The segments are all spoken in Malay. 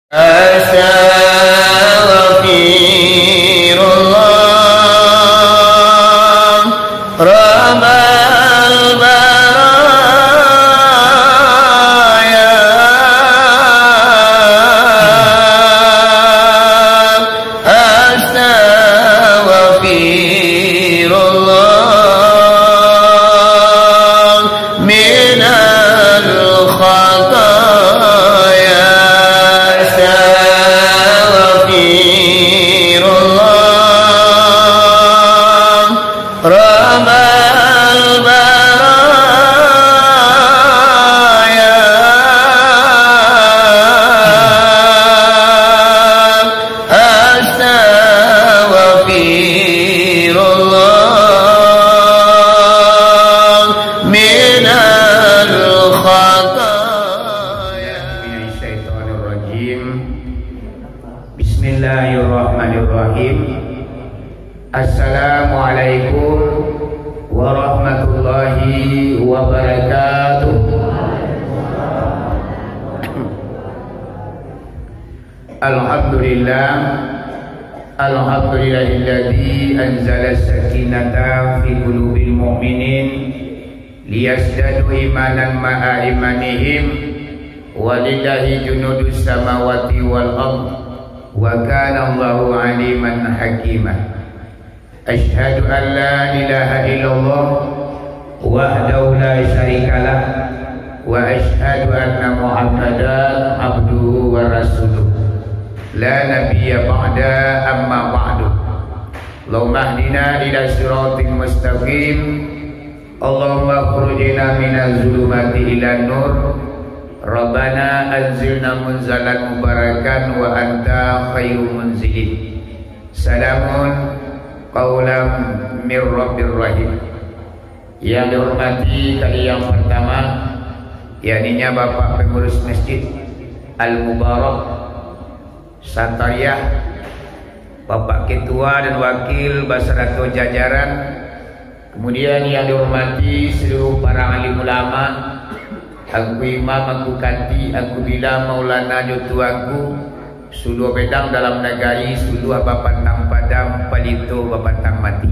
Astaghfirullah Rabbal baraya Astaghfirullah minal khataya Rabbal baraya Astaghfirullah minal khataya. Minasyaitonirrajim. Bismillahirrahmanirrahim. Assalamualaikum warahmatullahi wabarakatuh. Alhamdulillah, alhamdulillahilladzi anzala as-sakinata fi qulubil mu'minin liyazdadu imanan ma'a imanihim walillahi junudus samawati wal ardh wa kana Allahu aliman hakimah. Asyhadu an la ilaha illallah wahdahu la syarikalah wa asyhadu anna Muhammadan abduhu wa rasuluh la nabiyya ba'da amma ba'du. Allahumma hdina ila siratal mustaqim. Allahumma khrijna minaz zulumati ilan nur. Rabbana anzilna munzalan mubarakan wa anta khairul munzilin. Salamun qaulam mir rabbir rahim. Yang dihormati kali yang pertama, yakninya Bapak Pengurus Masjid Al-Mubarak Santariyah, Bapak Ketua dan Wakil Basaratul Jajaran, kemudian yang dihormati seluruh para alim ulama, aku imam, aku kanti, aku bila maulana jotuaku, suluh bedang dalam negari, suluh bapantang padam, palito bapantang mati.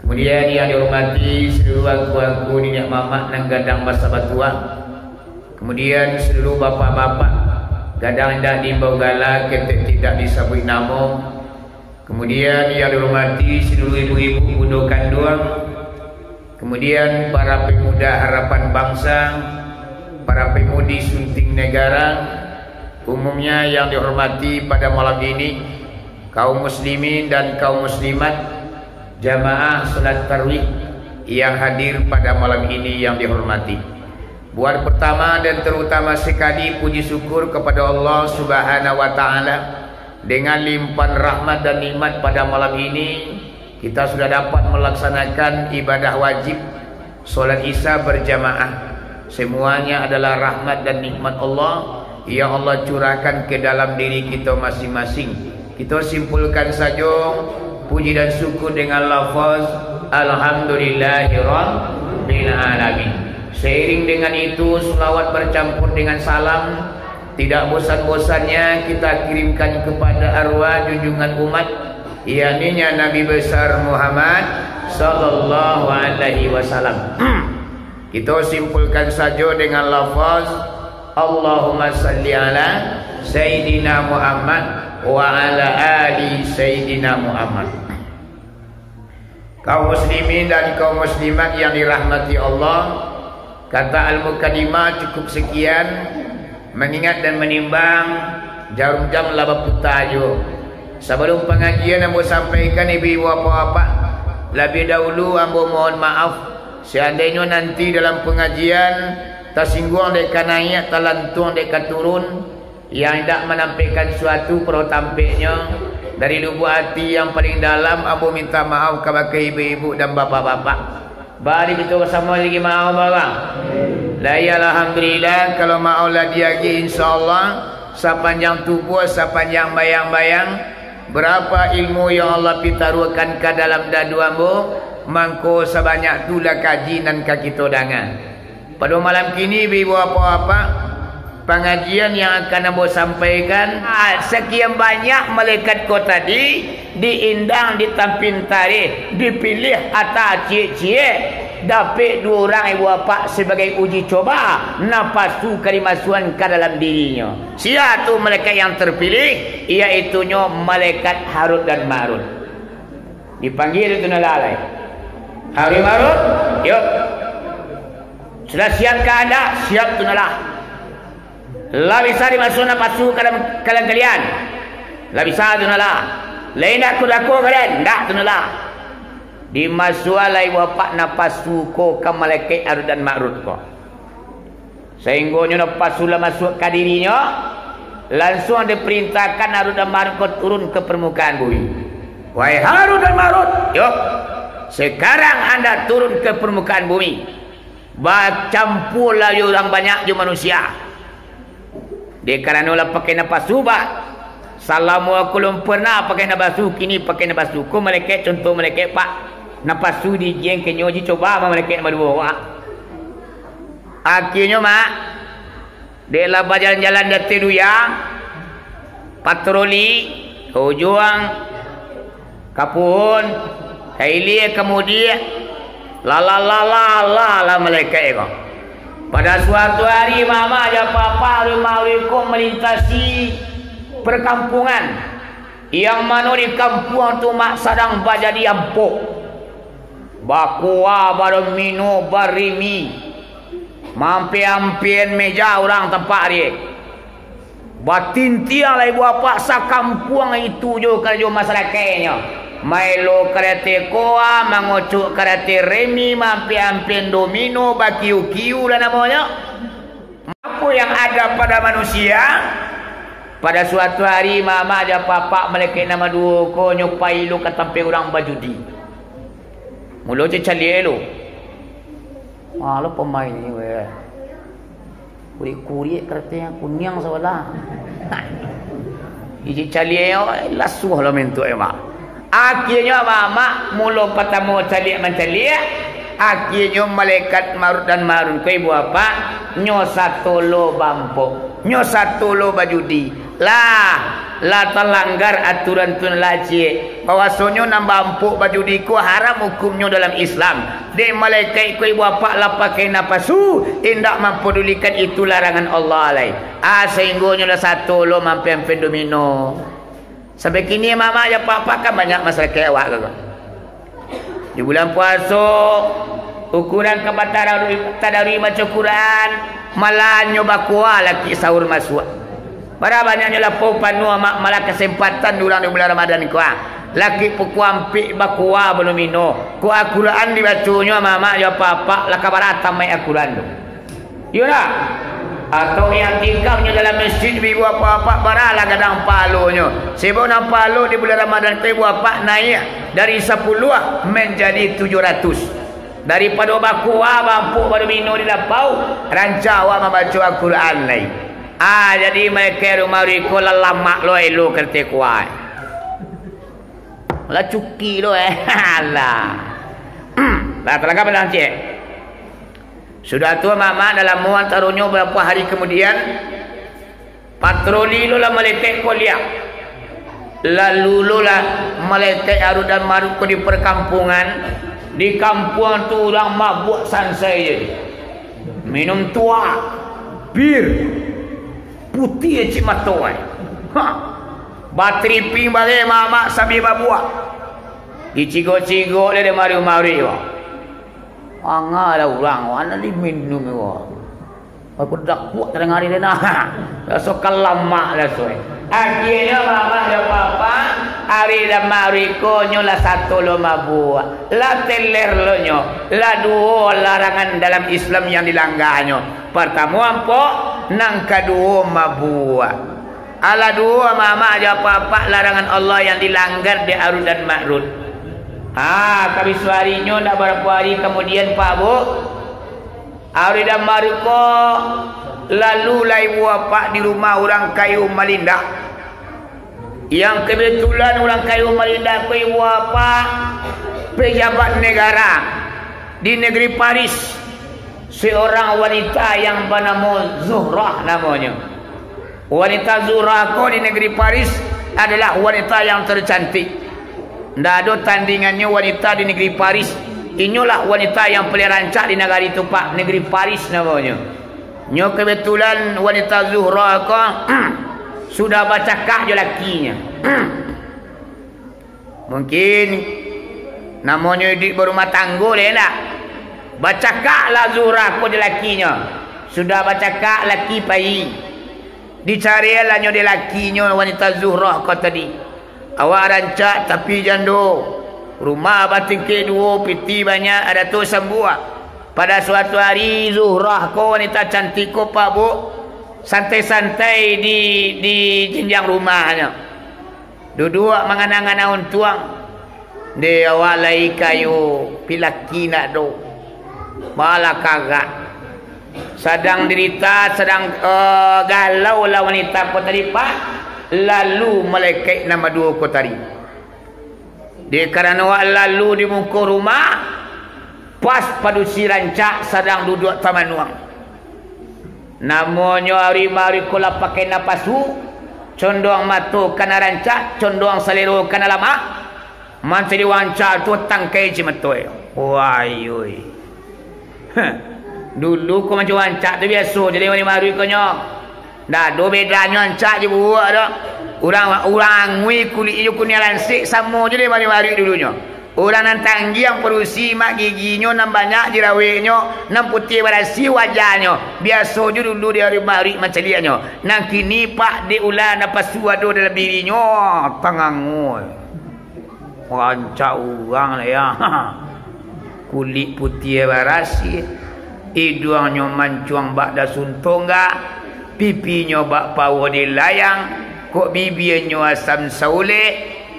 Kemudian yang dihormati seluruh aku ninyak mamak nang gadang basa batua. Kemudian seluruh bapak-bapak gadang dah dimbau gala ketek tidak disabui namo. Kemudian yang dihormati seluruh ibu-ibu bundo kandung. Kemudian para pemuda harapan bangsa, para pemudi sunting negara, umumnya yang dihormati pada malam ini kaum muslimin dan kaum muslimat, jamaah salat tarawih yang hadir pada malam ini yang dihormati. Buat pertama dan terutama sekali puji syukur kepada Allah Subhanahu wa taala dengan limpahan rahmat dan nikmat pada malam ini kita sudah dapat melaksanakan ibadah wajib salat Isya berjamaah. Semuanya adalah rahmat dan nikmat Allah yang Allah curahkan ke dalam diri kita masing-masing. Kita simpulkan saja puji dan syukur dengan lafaz alhamdulillahirabbil alamin. Seiring dengan itu selawat bercampur dengan salam tidak bosan-bosannya kita kirimkan kepada arwah junjungan umat, yakninya Nabi besar Muhammad sallallahu alaihi wasallam. Kita simpulkan saja dengan lafaz Allahumma salli ala Sayyidina Muhammad wa ala ali Sayyidina Muhammad. Kaum muslimin dan kaum muslimat yang dirahmati Allah, kata Al-Muqaddimah cukup sekian, mengingat dan menimbang jarum jam laba putajo. Sebelum pengajian ambo sampaikan ibu-ibu apa-apa, lebih dahulu ambo mohon maaf seandainya nanti dalam pengajian tersinggung dekat naik, terlantung dekat turun, yang tidak menampilkan suatu perlu tampilnya dari lubuk hati yang paling dalam, ambo minta maaf kepada ibu-ibu dan bapak-bapak. Bari kita bersama lagi maaf barang. La ya alhamdulillah, kalau maaf lagi insyaallah sepanjang tubuh, sepanjang bayang-bayang berapa ilmu yang Allah pitaruhkan ke dalam dadu ambo, mangko sebanyak itulah kaji dan kita dangan. Pada malam kini ibu apa-apa pengajian yang akan Abo sampaikan. Sekian banyak malaikat kau tadi diindang, ditampin tarikh, dipilih atas cie-cie. Dapat 2 orang ibu bapa sebagai uji coba napasu kerimasuan ke dalam dirinya. Siapa tu malaikat yang terpilih? Iaitunya malaikat Harut dan Marut. Dipanggil itu nalalai. Harut Marut, yuk. Sudah siap ke anda? Siap tu nalah. La bisa dimasuk napasu ke dalam kalian. La bisa tu nalah. Lain nak kudaku kalian? Tak tu nalah. Dimasualai bapak napasu ko ke malaikat Harut dan Marut ko. Sehingga napasu lah masuk ke dirinya, langsung diperintahkan Harut dan Marut ko turun ke permukaan bumi. Wahai Harut dan Marut, yuk. Sekarang anda turun ke permukaan bumi. Campur lah orang banyak je manusia. Dia kerana lah pakai napasu pak. Salamu aku belum pernah pakai napasu, kini pakai napasu. Ko malaikat contoh malaikat pak. Napasu di jeng kenyoji coba sama malaikat nombor 2 pak. Akhirnya mak, dia lah berjalan-jalan dari Duyang, patroli, Ujuang, Kapuhun, Haili kemudian, la malaikat itu. Pada suatu hari mama dan papa rumah-rumah melintasi perkampungan yang mana di kampung tu mak sedang berjadi ampuk. Bakua baru minu barimi mampi-ampian meja orang tempat dia. Batin tiang lah ibu apa sakampung itu jo kerja masyarakatnya. Mailo karate koa, mengucuk karate remi, mampi-ampian domino, bakiu-kiu dan namanya. Apa yang ada pada manusia? Pada suatu hari mama dan papa malaikat nama 2 ko nyupai lu ke tempat orang berjudi. Mula je calik lu. Lo pemain ni weh. Kurik-kurik kereta yang kuning sebelah. Iji calik lasuh lah mentuk mak. Akhirnya mama mula pertama calik mencalik. Akhirnya malaikat Marut dan Marut ke ibu apa? Nyo satu lo bampuk. Nyo satu lo bajudi. La terlanggar aturan tun laci. Bahwasanya nambah empuk baju diku haram hukumnya dalam Islam. Di malaikat ku ibu bapa la pakai napasu, tidak mempedulikan itu larangan Allah alai. Sehingga nya satu lo mampir domino. Sampai kini mama ya papa kan banyak masyarakat awak ke. Di bulan puasa ukuran kebatara tadari baca Quran, malah nyoba kuah laki sahur masuk. Para banyaknya lapau panu mak malah kesempatan durang di bulan Ramadan kuah. Laki pukuampi bakua belum mino. Kuah Quran dibacanya mama ya papa lah kabarata mai Quran tu. Iya atau yang tinggalnya dalam masjid ibu apa baralah gadang palunya. Sebab nang palu di bulan Ramadan tu ibu apa naik dari 10 menjadi 700. Daripada bakua mampu baru mino di lapau rancawa membaca Al-Quran lain. Jadi mereka rumah riko lama lo elu kerti kuat. Lah cuki lo lah. Lah telangkap belang cik. Sudah tua mama dalam muan taruhnya beberapa hari kemudian patroli lo lah malaikat kuliah. Lalu lo lah malaikat Harut dan Marut di perkampungan. Di kampung tu orang mabuk sansai je. Minum tua, bir. Putih cik matoai. Bateri ping balik mama sambil babuak. Dicigok-cigok dia mari-mari. Angah lah orang. Mana ni minum ni. Aku dak kuat terdengar dia nak. Rasa lama lah soy. Akhirnya mama dan papa hari dan mariko nyola satu lo mabuk. La teler lo nyo. La 2 larangan dalam Islam yang dilanggarnya. Pertama apa? Nang kedua mabuk. Ala 2 mama dan papa larangan Allah yang dilanggar di Harut dan Marut. Kami suarinya nak berapa hari kemudian Pak Bu Harut dan Marut lalu lah ibu bapa di rumah orang kayu Malinda. Yang kebetulan orang kayu Malinda ku ibu bapa pejabat negara di negeri Paris. seorang wanita yang bernama Zuhrah namanya. Wanita Zuhrah ko di negeri Paris adalah wanita yang tercantik. Tidak ada tandingannya wanita di negeri Paris. Inilah wanita yang paling rancak di negara itu Pak, negeri Paris namanya. Nyo kebetulan wanita Zuhrah ko sudah baca kah je lakinya. Mungkin namanya di berumah tangga dia nak. Baca kak lah Zuhrah ko dia lakinya. Sudah baca kak laki pai. Dicari lah nyo dia lakinya wanita Zuhrah ko tadi. Awak rancak tapi jando. Rumah batin ke dua piti banyak ada tu sembuah. Pada suatu hari Zuhrah ko wanita cantik ko Pak Bu santai-santai di jenjang rumahnya. Duduk menganang-anang untuang. Dia walai kayu pilaki nak do. Malah kagak. Sedang derita, sedang galau lah wanita ko tadi Pak. Lalu malaikat nama dua ko tadi. Dia kerana lalu di muka rumah. Pas padusi rancak sedang duduk taman nuang. Namanya hari-hari kula pakai napasu. Condong matu kana rancak, condong selero kana lama. Mantri wancar tu tangkai cimetoy. Wayoi. Dulu ko macam wancak tu biasa jadi mari ko nyok. Dah do bedanya wancak je buat dah. Orang ngui kulit hijau kuning lansik sama je dia mari dulunya. Orang nan tanggi yang perusi mak giginya nan banyak jerawatnya, nan putih berasi wajahnya. Biasa je dulu dia mari macam liatnya. Nan kini Pak di ulah dapat suado dalam dirinya tangangoi. Wancak orang lah ya. Kulit putih berasi, hidungnya mancuang bak dah suntongga, pipinya bak pawo di layang, kok bibirnya asam saule,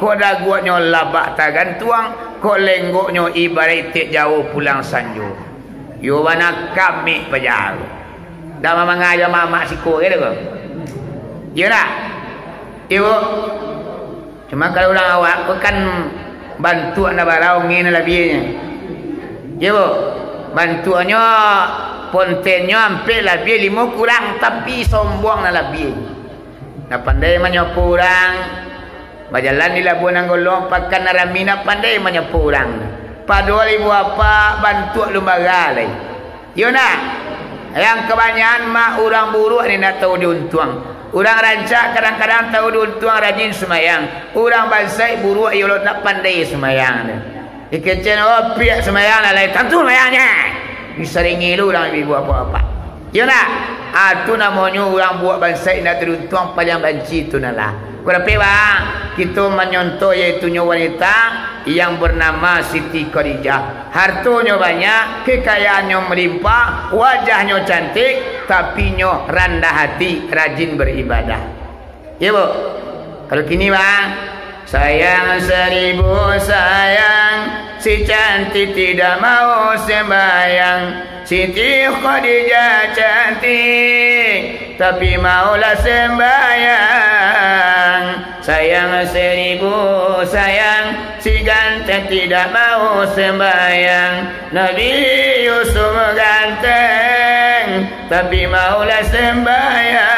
kok daguanya labak tagantuang, kok lenggoknya ibarat jauh pulang sanju. Yo mana kami pejaru. Dah mama ngaja mama siko ke dah. Ya nak? Ibu. Cuma kalau orang awak kan bantu anda barau ngene labinya. Ya bu. Bantuannya pontennya hampir lebih 5 kurang tapi sombong na lebih. Nak pandai menyapu orang. Berjalan di Labuan Anggolong pakan naramina pandai menyapu orang. Padahal ibu apa bantu lembaga lain. Yo nak. Yang kebanyakan mak orang buruk ni nak tahu diuntuang. Orang rancak kadang-kadang tahu diuntuang rajin semayang. Orang bansai buruk yo nak pandai semayang. Dikecen oh piak semayang lah lain tentu semayangnya. Diseringi lu orang ibu apa-apa. Yo nak. Itu namanya orang buat bansai nak teruntuang paling banci tu nalah. Kenapa bang? Kita menyontoh iaitunya wanita yang bernama Siti Khadijah. Hartanya banyak, kekayaannya melimpah, wajahnya cantik, tapi nya rendah hati, rajin beribadah. Ya bu? Kalau kini bang, sayang 1000 sayang, si cantik tidak mau sembahyang. Siti Khadijah cantik, tapi maulah sembahyang. Sayang 1000 sayang, si ganteng tidak mau sembahyang. Nabi Yusuf ganteng, tapi maulah sembahyang.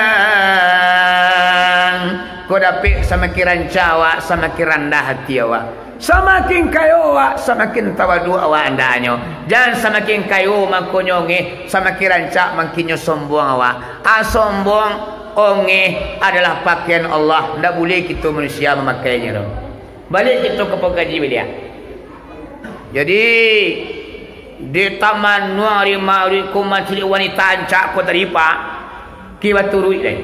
Kau dapat semakin rancawak, semakin rendah hati awak. Semakin kayo awak, semakin tawadu awak andanya. Jangan semakin kayo makonyonge, semakin rancak makinyo sombong awak. Sombong onge adalah pakaian Allah. Tidak boleh kita manusia memakainya. Balik kita ke pengkaji beliau. Jadi di taman nuari mauri kumantri wanita ancak ko tadi Pak. Kibat turui deh.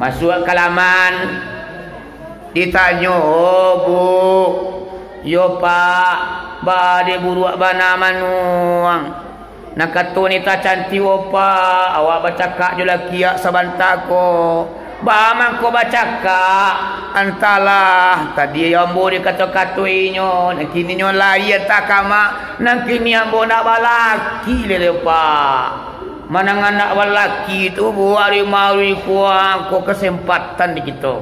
Masuk kalaman. Ditanya, oh bu, yo Pak, bade buruak bana manuang. Nak kata wanita cantik oh Pak, awak baca kak je laki yak sabanta ko. Bamang ko baca kak, antalah. Tadi yang bu dia kata-kata inyo, nak kini nyo lari tak kama, nak kini yang bu nak balaki le Pak. Mana anak balaki tu bu hari-hari kuang ko kesempatan di kita.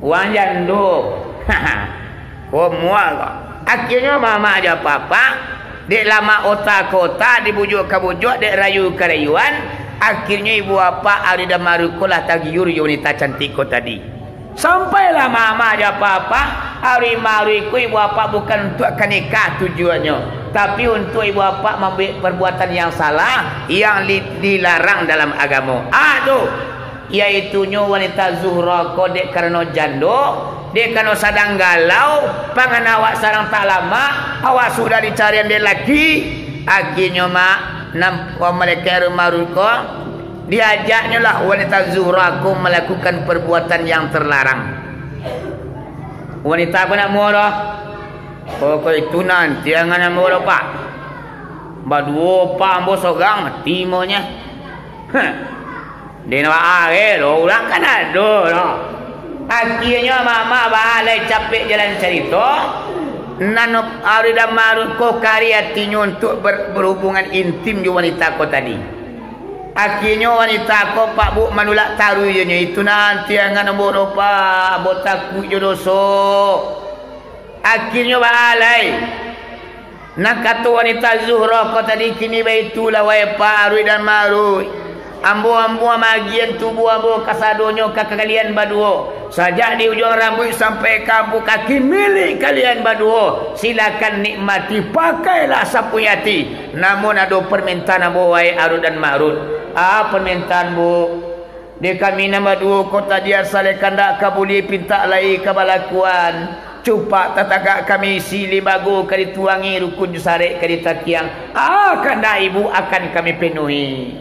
Uang jando. Kau mual kau. Akhirnya mama aja papa dek lama otak kota dibujuk ke bujuk, dek rayu ke rayuan. Akhirnya ibu bapa hari dan marukulah tagiur wanita cantik ko tadi. Sampailah mama aja papa hari mariku ibu bapa bukan untuk nikah tujuannya, tapi untuk ibu bapa membuat perbuatan yang salah yang dilarang dalam agama. Aduh, yaitunya wanita Zuhra ko dek karena jando, dek karena sadang galau, pangan awak sarang tak lama, awak sudah dicarian dia lagi. Akhirnya mak mereka maruko diajaknya lah wanita Zuhra ko melakukan perbuatan yang terlarang. Wanita apa nak murah? Pokok itu nanti yang nak murah pak. Baduo pak ambo sogang timonya. Dia nak lo ulang kan ada lo. Akhirnya mama balai capek jalan cerita. Nano arida maru ko karya tinyo untuk berhubungan intim dengan wanita ko tadi. Akhirnya wanita ko pak bu manulak taru itu nanti angan ambo pak botaku jodoso. Akhirnya balai nak kata wanita Zuhra ko tadi kini baitulah wae pak arui dan maru. Ambo magian tubuh ambo kasadonyo kakak kalian baduo. Sajak di ujung rambut sampai kampung kaki milik kalian baduo. Silakan nikmati, pakailah sapu yati. Namun ada permintaan ambo wae arud dan marud. Permintaan bu. Di kami nama duo kota dia saleh kandak kabuli pinta lai kabalakuan. Cupak tatagak kami sili bagu kali tuangi rukun jusarek kali takiang. Kanda ibu akan kami penuhi.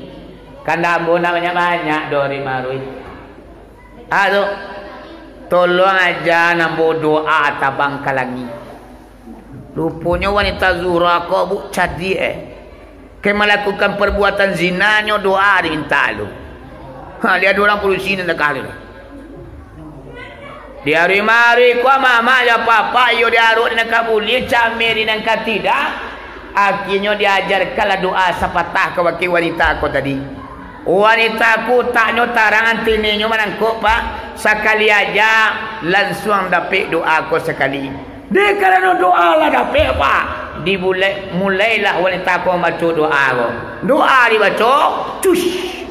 Kanda ambo namanya banyak dori marui. Aduh, tolong aja nambo doa tabang kalangi. Rupanya wanita Zuhra ko bu cadi ke melakukan perbuatan zinanya doa diminta lu. Lihat orang polisi nak kali. Di hari mari ko mama ya papa yo diarut nak kabuli cameri nang tidak. Akhirnya diajarkanlah doa sapatah ke wakil wanita ko tadi. Wanita ku taknya tarangan tininyo manangko pak sekali aja langsung dapat doa ko sekali. Dia kerana doa lah dapat pak. Mulailah wanita ku baca doa ko. Doa dibaca, cush.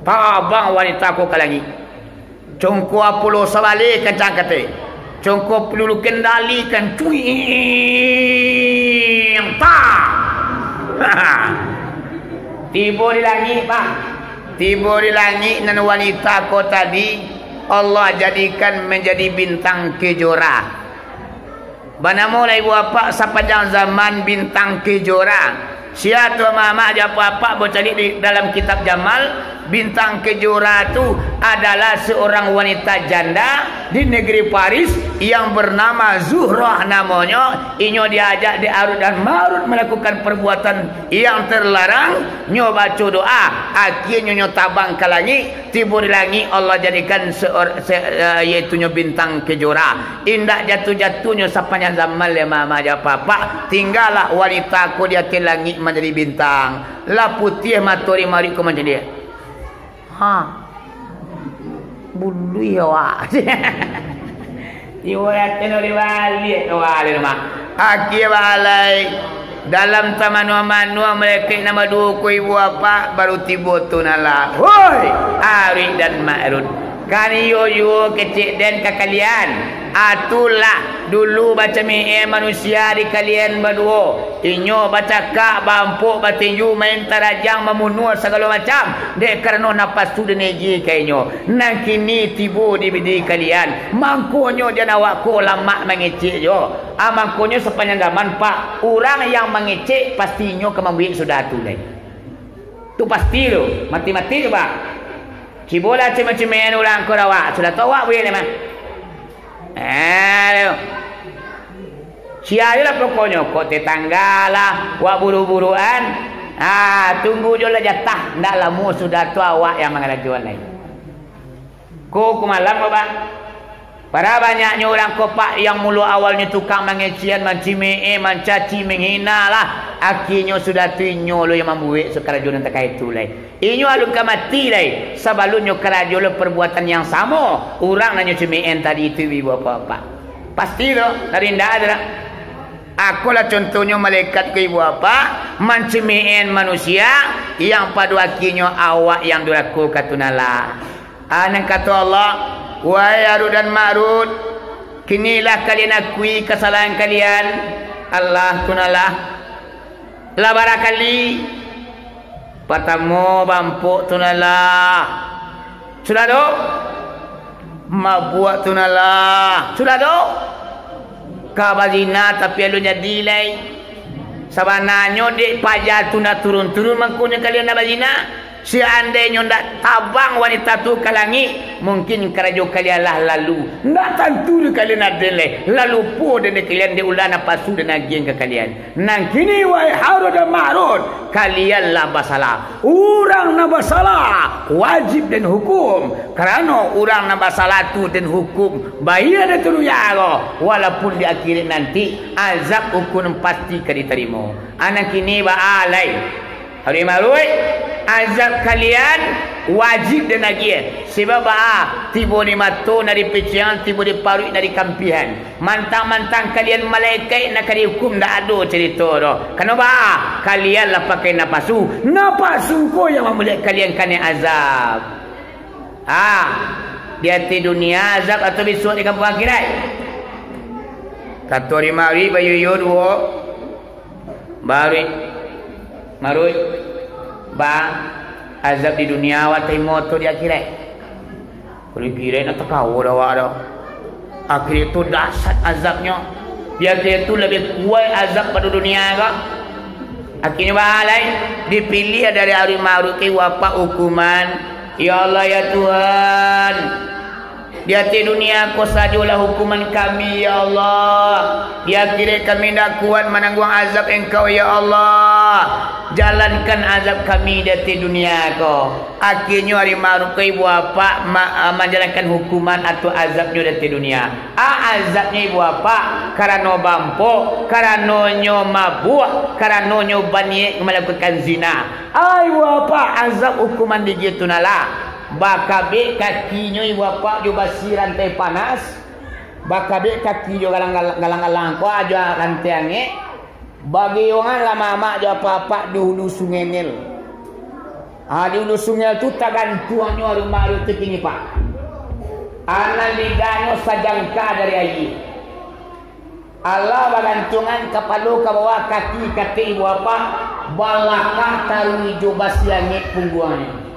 Tabang wanita ku kalangi. Congko apulo sabali kencang kate. Congko pelulu kendalikan cuing. Tiba di langit pak. Tiba di langit dan wanita ko tadi Allah jadikan menjadi bintang kejora. Banamula ibu bapa sepanjang zaman bintang kejora. Siatu mama aja apa bocali di dalam kitab Jamal. Bintang kejora itu adalah seorang wanita janda di negeri Paris yang bernama Zuhra namanya. Inyo diajak di arut dan marut melakukan perbuatan yang terlarang. Nyo baca doa, akhirnya nyo tabang ke langit. Tiba di langit Allah jadikan yaitu nyo bintang kejora. Indah jatuh-jatuhnya sepanjang zaman le mama aja papa. Tinggallah wanita ku dia ke langit menjadi bintang. La putih matori mari ku menjadi dia. Bulu ya wak. Iwat tenori wali nama. Aki balai dalam taman manua mereka nama dua ku ibu apa baru tiba tu nala. Hoi, Ari dan Ma'rud. Kani yo kecik dan kekalian. Atulah dulu baca manusia di kalian berdua. Inyo baca kak bampuk batinju main tarajang memunur segala macam. Dek kerana nafas sudah neji kainyo. Nah kini tibu di kalian. Mangkonyo dia nawak ko lama mengecek yo. Mangkonyo sepanjang zaman pak. Orang yang mengecek pastinya kemampuan sudah tu lagi. Tu pasti lo. Mati-mati tu pak. Cibola cema-cemen orang korawak. Sudah tahu wak boleh mah. Sialah pokoknya kok tetanggalah wak buru-buruan. Tunggu je lah jatah. Ndak lama sudah tu awak yang mengalajuan lain. Ko malam apa? Para banyaknya orang kopak yang mulu awalnya tukang mengecian, mencimee, mencaci, menghina lah. Akhirnya sudah tu inyo lo yang membuat sekerajuan terkait tu lah. Inyo alun mati lah. Sebelumnya kerajuan perbuatan yang sama. Orang nanya cimeen tadi itu ibu apa-apa. Pasti lo dari ndak ada. Akulah contohnya malaikat ke ibu bapa mencemiin manusia yang pada akhirnya awak yang duraku katunala. Anak kata Allah, wahai Harun dan Marut, kinilah kalian akui kesalahan kalian. Allah tunalah la barakali patamu bampu tunalah. Sudah do? Mabuat tunalah. Sudah do? Kabazina tapi alunya dilai. Sabananya dek pajak tuna turun-turun mangkunya kalian nabazina. Seandainya ndak tabang wanita tu ke langit, mungkin kerajo kalian lah lalu. Ndak tentu kalian ada le. Lalu po dan kalian di ulana pasu dan ageng ke kalian. Nang kini wahai Harun dan Marut, kalian lah basalah. Orang na basalah wajib dan hukum. Kerana orang na basalah tu dan hukum bayar dan turuya walaupun di akhirat nanti azab hukum pasti ka diterima. Anak kini ba alai. Hari Marut, azab kalian wajib dan agih. Sebab tiba di mata dari pecian, tiba di parut dari kampihan. Mantang-mantang kalian malaikat nak kali hukum dah ada cerita dah. Kenapa? Kalian lah pakai napasu. Napasu ko yang memulai kalian kena azab. Di hati dunia azab atau besok di kampung akhirat. Kata rimari bayu dua. Baru Marut azab di dunia watai moto di akhirat. Kalau kira nak tahu dah. Akhirat tu dahsyat azabnya. Di akhirat tu lebih kuat azab pada dunia kak. Akhirnya balai dipilih dari hari Marut ke wapa hukuman. Ya Allah ya Tuhan, di hati dunia kau sajalah hukuman kami ya Allah. Di akhirat kami tak kuat menanggung azab engkau ya Allah. Jalankan azab kami di hati dunia kau. Akhirnya hari Marut ke ibu bapa menjalankan hukuman atau azabnya di hati dunia. Azabnya ibu bapa karena bampu, karena mabuk, karena bani melakukan zina. Ibu bapa azab hukuman di gitu nala. Bakabe kakinya ibu bapa jo basi rantai panas. Bakabe kaki jo galang-galang ko aja rantai. Bagi orang lama mak jo apa-apa di hulu sungai Nil. Di hulu sungai tu tak gantuannya rumah itu tinggi pak. Anak lidahnya sajangka dari air. Allah bagantungan kepala ke bawah kaki ibu bapa balakah taruh jo basi langit pungguannya.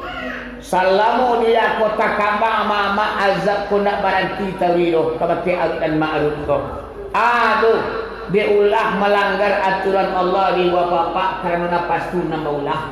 Salamu dia kota kambang mama azab ko nak baranti tawiro kabake Harun dan Marut ko. Aduh, dia ulah melanggar aturan Allah di bapa karena napasu nama ulah.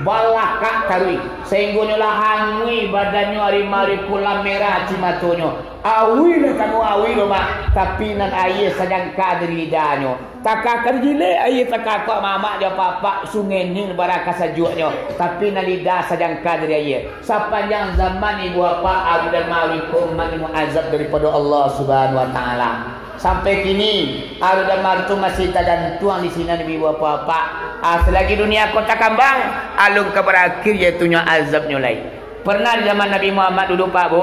Balaka tarui sehingga lah hangui badannya hari-hari pula merah cimatonyo. Awi lah kamu awi lo mak, tapi nan air sedang kader lidahnya. Takak kerjile air takak mama dia papa sungai ni baraka sajuknya, tapi nan lidah sedang kader air. Sepanjang zaman ibu bapa Harun dan Marut mengimu azab daripada Allah Subhanahu Wa Taala. Sampai kini Harun dan Marut masih tergantung di sini Nabi bapa. Selagi dunia kota kambang, alung ke berakhir iaitunya azabnya lain. Pernah di zaman Nabi Muhammad dulu Pak Bu,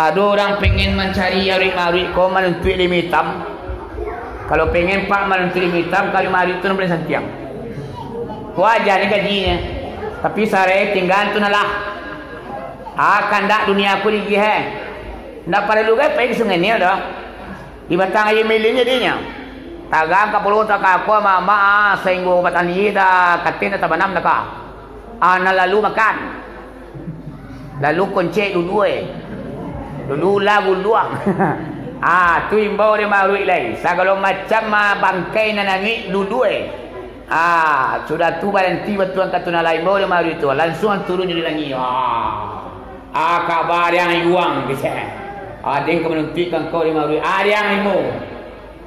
ada orang pengen mencari Harun Marut kau menentu ilmu hitam. Kalau pengen Pak menentu ilmu hitam, kalau Marut itu boleh santiang. Wajar ni gajinya. Tapi saya tinggal tu nalah. Akan tak dunia aku lagi ndak perlu kan pergi sungai ni dah. Di batang air milihnya dia. Tagang kapuluh tak aku mama sehingga batang ni dah katin tak banam dah ka. Ana lalu makan. Lalu kunci dulu dulu lagu luang. Tu imbau dia Marut lai. Segala macam bangkai nanangi dulu sudah tu berhenti betul katuna lain imbau dia Marut tu. Langsung turun dari langit. Kabar yang iwang bisa. Ada yang menentukan kau di Marut. Ada yang imu.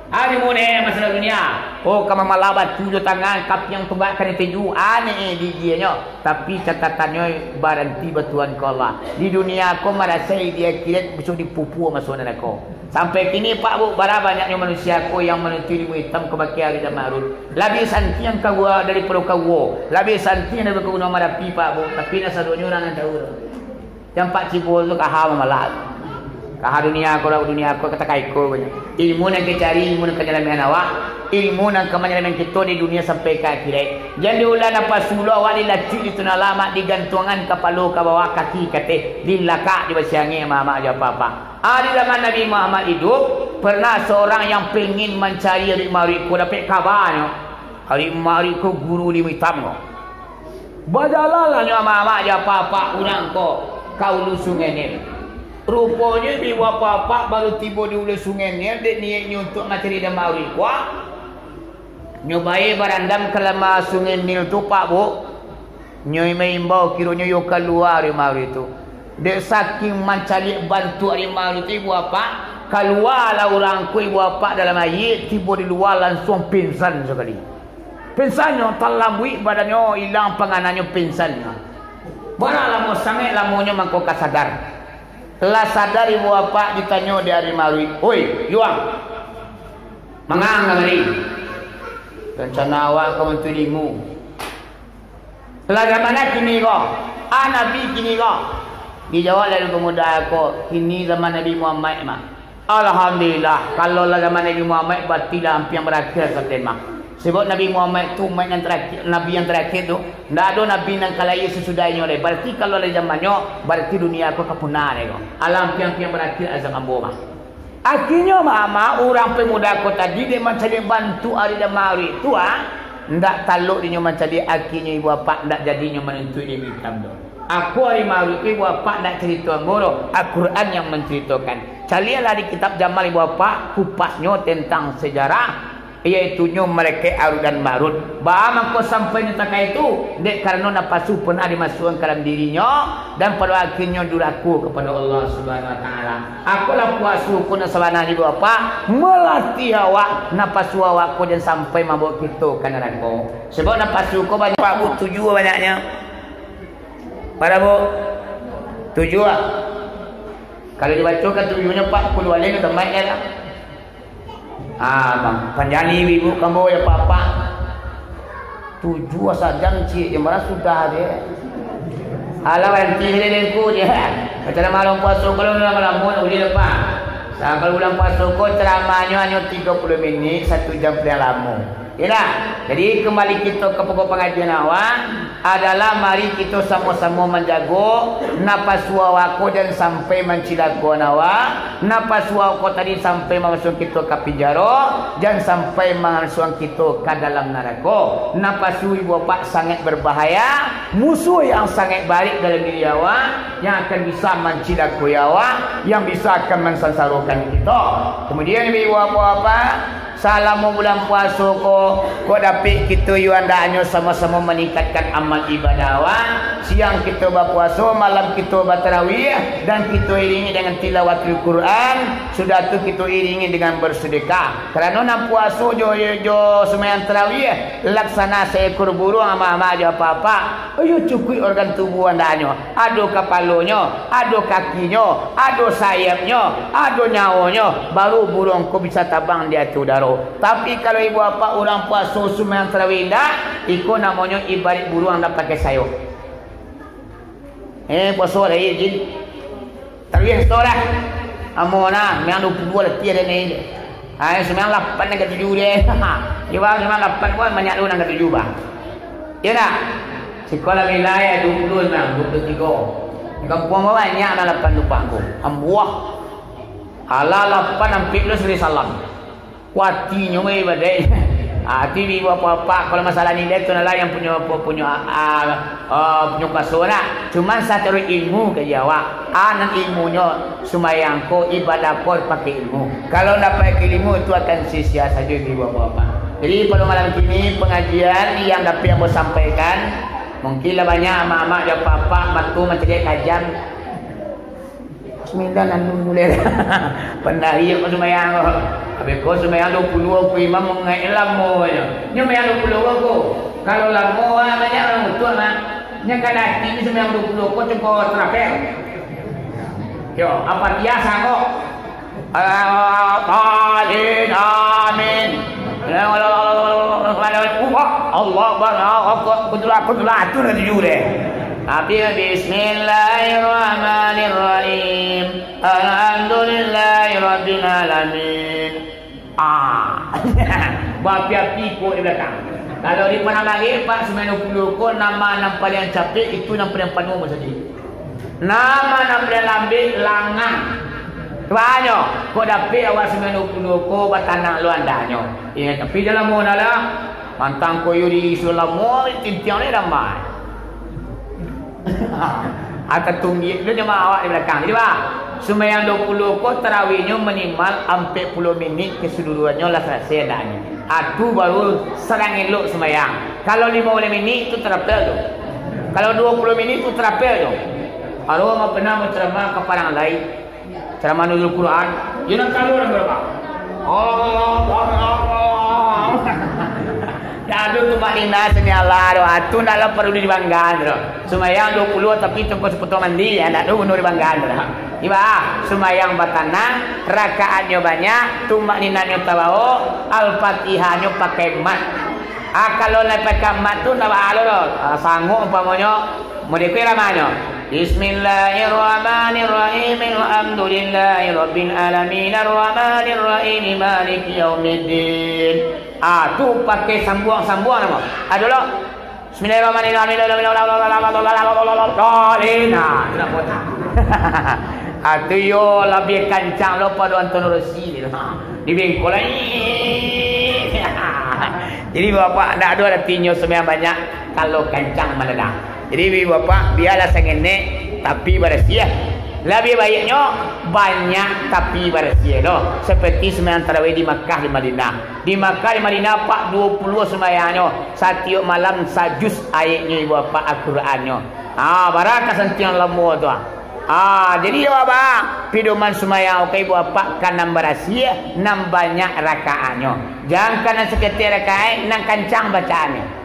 Ada mu ni masalah dunia. Kamu malabat tujuh tangan kap yang tubakkan itu ju. Aneh dijianya. Tapi catatannya baranti batuan kau Allah. Di dunia kau merasa dia kira bisa dipupu masukan kau. Sampai kini Pak Bu, berapa banyaknya manusia kau yang menentu ilmu hitam kebaki Harun dan Marut. Lebih santian kau daripada kau. Lebih santian daripada kau nama rapi Pak Bu. Tapi nasa dunia orang yang tahu. Yang Pak Cibol tu kaham malah. Kah dunia aku kata kaiko banyak. Ilmu yang kita cari, ilmu yang kenyalaman awak, ilmu yang kenyalaman kita di dunia sampai ke akhirat. Jangan diulang apa suluh awak dilacik di tuna lama digantungan kepala ke bawah kaki kate dilakak di basiangi mama aja apa-apa. Di zaman Nabi Muhammad hidup pernah seorang yang pengin mencari rimariku dapat kabarnya. Rimariku guru di hitam kok. Bajalalahnya mama aja apa-apa urang kau lu sungai ni. Rupanya di bapak baru tiba di ulu sungai ni dia niatnya untuk mencari damari kuah. Nyobai barandam ke lama sungai Nil tu pak bu. Nyoi maimbau kiranya yo keluar damari tu. Dia saking mencari bantu damari tu ibu apa? Keluarlah orang ku ibu apa dalam air tiba di luar langsung pingsan sekali. Pingsannya talambui badannya hilang penganannya pingsannya. Barang lama sangat lamunya mangko kasadar. Telah sadar ibu bapak ditanya dari Marui. Oi, yuang. Mangang kali. Rencana awak kau mentulimu. Telah mana kini kau? Nabi kini kau. Dijawab dari pemuda aku. Kini zaman Nabi Muhammad mah. Alhamdulillah. Kalau lah zaman Nabi Muhammad berarti lah hampir berakhir sampai mah. Sebab Nabi Muhammad tu yang terakhir, Nabi yang terakhir tu, tidak ada Nabi yang kalai sesudahnya oleh. Berarti kalau ada zamannya, berarti dunia aku kepunah lagi. Alam yang berakhir azam ambo mah. Akhirnya mama orang pemuda aku tadi dia mencari bantu hari damari tu tidak taluk dia mencari akhirnya ibu bapak tidak jadinya menentu dia hitam tu. Aku hari malu ibu bapak tidak cerita ngoro. Al-Quran yang menceritakan. Carilah di kitab Jamal ibu bapak kupasnya tentang sejarah. Iaitunya mereka Harut dan Marut. Bahwa kau sampai nyatakan itu dek karena napasu pun ada masukkan ke dalam dirinya dan pada akhirnya duraku kepada Allah Subhanahu Wa Taala. Akulah puasu pun sebenarnya ibu bapa melatih awak napasu awak kau dan sampai mabuk kita ke neraka. Sebab napasu kau banyak pak bu tujuh banyaknya. Pada bu tujuh. Kalau dibacakan tujuhnya 40 alih tempatnya lah. Bang, panjani ibu kamu ya papa. 7 saja cik yang mana sudah dia. Alah nanti lelengku dia. Cara malam puasa kalau malam uli lepas. Sampai bulan puasa kau ceramahnya hanya 30 minit 1 jam paling lama. Yalah. Jadi kembali kita ke pokok pengajian awak adalah mari kita sama-sama menjaga napas wawaku dan sampai mencilakuan awak. Napas wawaku tadi sampai masuk kita ke penjara dan sampai masuk kita ke dalam neraka. Napas ibu bapak sangat berbahaya, musuh yang sangat baik dalam diri awak yang akan bisa mencilakui awak, yang bisa akan mensengsarakan kita. Kemudian ibu bapak selama bulan puasa kau dapat kita yuandanya sama-sama meningkatkan amal ibadah awak. Siang kita berpuasa, malam kita bertarawih dan kita iringi dengan tilawatul Quran. Sudah tu kita iringi dengan bersedekah. Kerana nak puasa jo sembahyang tarawih laksana seekor burung ama-ama aja apa-apa. Ayo cukup organ tubuh andanya. Ada kepalanya, ada kakinya, ada sayapnya, ada nyawanya. Baru burung kau bisa tabang di atas udara. Tapi kalau ibu bapa orang puasa sembahyang tarawih dah, ikut namanya ibarat burung dah pakai sayap. Puasa dah izin. Tarawih seorang. Amona, memang 22 lah tiada ni. Sembilan 8 nak 7 dia. Dia bawa 98 pun banyak lu nak 7 bang. Ya tak? Sekolah wilayah 20 bang, 23. Kampung banyak nak 8 lupa aku. Ambuah. Ala 8 hampir lu seri salam. Kuatinya mai badai. TV apa-apa kalau masalah nilai tu lah yang punya kasona. Cuma satu ilmu ke Jawa. Anak ilmunya sembahyang ko ibadah ko pakai ilmu. Kalau tak pakai ilmu itu akan sia-sia saja ibu apa-apa. Jadi pada malam ini pengajian yang dapat yang sampaikan mungkinlah banyak mak-mak dan papa batu mencari kajian. Bismillah nan mulai. Pernah iya ko sembahyang ko. Habis ko sembahyang 20 ko imam mengai lamo nya. Nya sembahyang 20 ko. Kalau lamo banyak orang betul mah. Nya kada ini sembahyang 20 ko cukup travel. Yo, apa biasa kok? Amin amin. Allah Akbar. Kudulah tu nak jure. Bismillahirrahmanirrahim. Alhamdulillah. alamin. Bapi-api ko di belakang. Kalau di mana lagi Pak semenu puluh ko nama paling capek itu nama paling penuh saja. Nama paling lambat langang. Banyak ko dapat awak semenu puluh ko batanang lu andanya. Ya tapi dalam mana lah pantang ko yuri sulamu tintiang ni ramai. Atau tunggu itu cuma awak di belakang. Jadi Pak sembahyang 20 ko tarawihnya minimal 40 minit keseluruhannya lah selesai dahnya. Itu baru serang elok sembahyang. Kalau 50 minit itu terapel tu. Kalau 20 minit itu terapel tu. Kalau mau pernah berceramah ke parang lain, ceramah nuzul Quran, dia nak kalau orang berapa? Aduh tu maklina seni Allah doh. Atu naklah perlu dibanggaan doh. Sembahyang 20 tapi tunggu sepetu mandi ya ndak doh nur dibanggaan doh. Iba sembahyang batanang, rakaatnya banyak, tu maklinanya tabaho, Al-Fatihahnya pakai mat. Kalau pakai mat tu nak alo doh. Sanggup umpamanya modekui ramanya. Bismillahirrahmanirrahim. Alhamdulillahi rabbil alamin. Arrahmanirrahim. Maliki yaumiddin. Tu pakai sambuang-sambuang nama. Adalah Bismillahirrahmanirrahim. Tidak potong. Itu yo lebih kencang lo pada Anton Rosi di bengkol lagi. Jadi bapak tak ada artinya sembahyang banyak kalau kencang meledak. Jadi bapak biarlah sengenek tapi bersiah. Lebih baiknya banyak tapi bersiah doh. Seperti sembahyang tarawih di Makkah di Madinah. Di Makkah di Madinah Pak 20 sembahyangnya. Setiap malam sajus ayatnya bapak Al-Qurannya. Barakah sentiang lemu tu. Jadi bapak pidoman sembahyang okey bapak kan nambah rahsia, nambah banyak rakaatnya. Jangan kena seketir rakaat nang kencang bacaannya.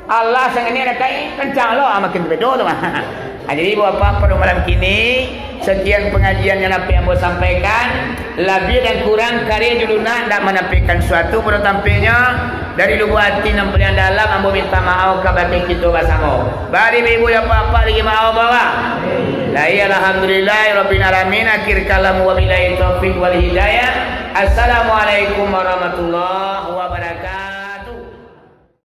Allah sangat rakaat kencang lo makin bedo tu mah. Jadi bapak pada malam kini sekian pengajian yang apa yang saya sampaikan, lebih dan kurang karya juluna tidak menampilkan suatu pada tampilnya dari lubuk hati yang paling dalam. Ambo minta maaf kepada kita bersama. Bari ibu ya bapak lagi maaf bawa. La ya alhamdulillah rabbil alamin. Akhir kalam wa billahi taufiq wal hidayah. Assalamualaikum warahmatullahi wabarakatuh.